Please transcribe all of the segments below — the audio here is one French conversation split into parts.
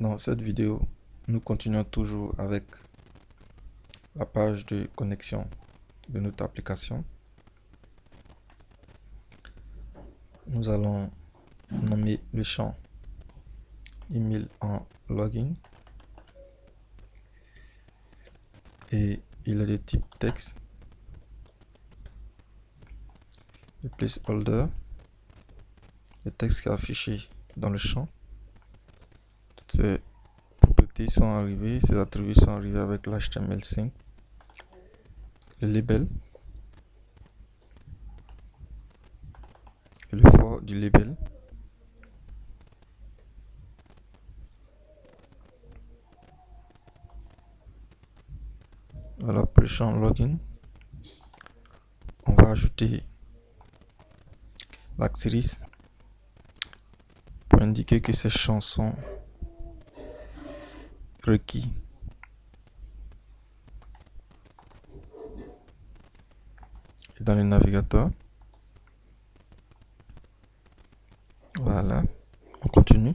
Dans cette vidéo, nous continuons toujours avec la page de connexion de notre application. Nous allons nommer le champ email en login et il est de type texte. Le placeholder, le texte qui est affiché dans le champ. Toutes ces propriétés sont arrivées, ces attributs sont arrivés avec l'HTML5. Le label, et le fort du label. Voilà pour le champ login. On va ajouter l'astérisque pour indiquer que ces champs sont requis. Et dans le navigateur, voilà, on continue.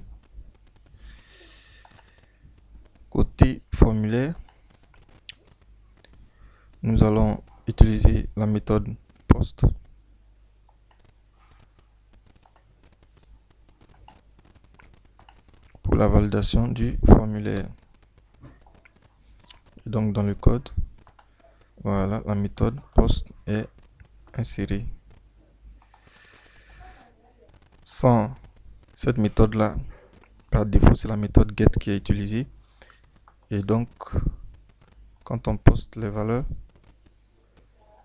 Côté formulaire, nous allons utiliser la méthode post pour la validation du formulaire. Et donc dans le code, voilà, la méthode post est insérée. Sans cette méthode là, par défaut c'est la méthode get qui est utilisée, et donc quand on poste les valeurs,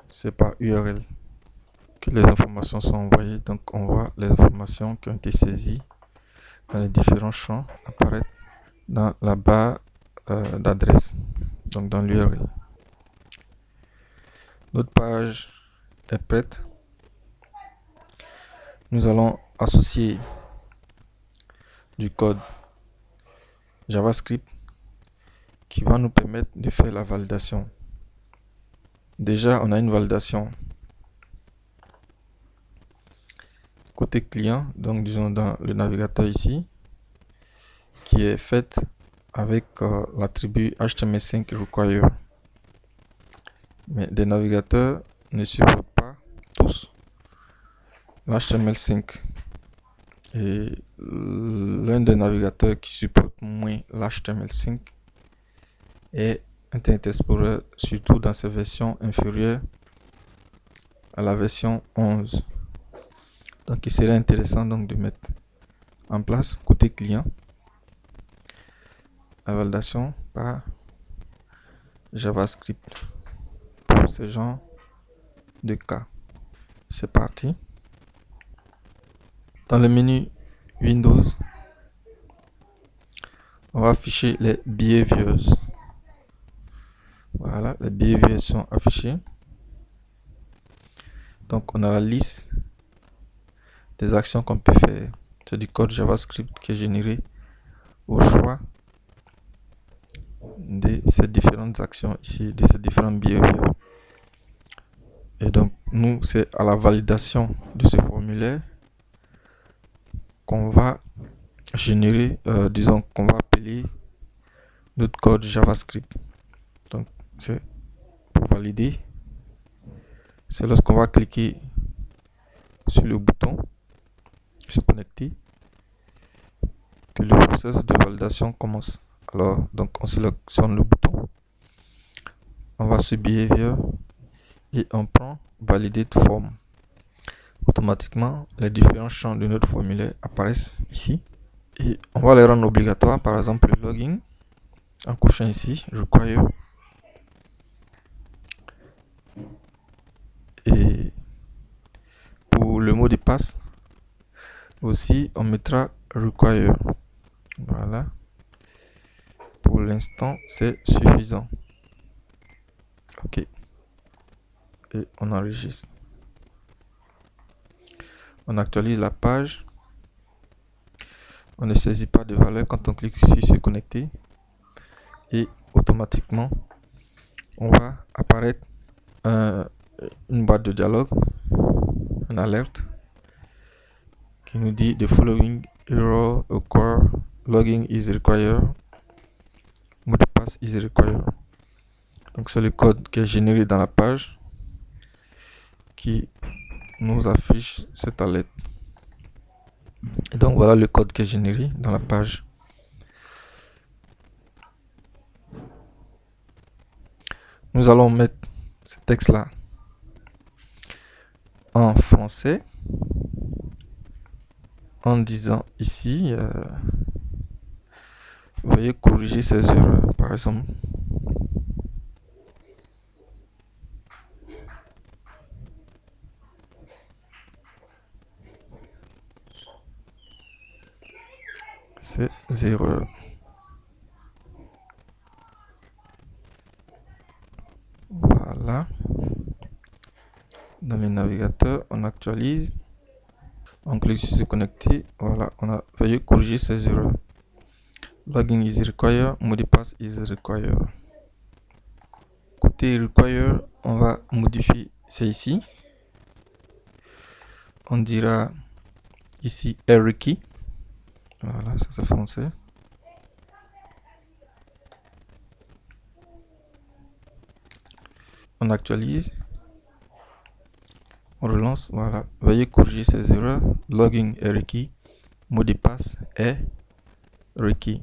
c'est par URL que les informations sont envoyées. Donc on voit les informations qui ont été saisies dans les différents champs apparaître dans la barre d'adresse, donc dans l'URL. Notre page est prête. Nous allons associer du code JavaScript qui va nous permettre de faire la validation. Déjà, on a une validation côté client, donc disons dans le navigateur ici, qui est faite avec l'attribut HTML5 require. Mais des navigateurs ne supportent pas tous l'HTML5. Et l'un des navigateurs qui supporte moins l'HTML5 est Internet Explorer, surtout dans ses versions inférieures à la version 11. Donc il serait intéressant donc de mettre en place côté client la validation par JavaScript pour ce genre de cas. C'est parti. Dans le menu Windows, on va afficher les behaviors. Voilà, les behaviors sont affichés. Donc on a la liste des actions qu'on peut faire. C'est du code JavaScript qui est généré au choix de ces différentes actions ici, de ces différents behaviors. Et donc nous, c'est à la validation de ce formulaire qu'on va générer, disons qu'on va appeler notre code JavaScript. Donc c'est pour valider, c'est lorsqu'on va cliquer sur le bouton se connecter que le processus de validation commence. Alors donc on sélectionne le bouton, on va sur behavior et on prend valider de forme. Automatiquement les différents champs de notre formulaire apparaissent ici et on va les rendre obligatoires. Par exemple le login, en cochant ici require, et pour le mot de passe aussi on mettra require. Voilà, pour l'instant c'est suffisant. Ok, et on enregistre, on actualise la page, on ne saisit pas de valeur quand on clique sur se connecter et automatiquement on va apparaître une boîte de dialogue, une alerte qui nous dit the following error occur login is required, mot de passe is required. Donc c'est le code qui est généré dans la page qui nous affiche cette alerte. Et donc voilà le code qui est généré dans la page. Nous allons mettre ce texte là en français en disant ici veuillez corriger ces erreurs, par exemple. Ces erreurs. Voilà. Dans le navigateur, on actualise. On clique sur se connecter. Voilà, on a veuillez corriger ces erreurs. Login is required, mot de passe is required. Côté required, on va modifier c'est ici. On dira ici requis. Voilà, ça c'est français. On actualise. On relance. Voilà. Veuillez corriger ces erreurs. Login est requis. Mot de passe est requis.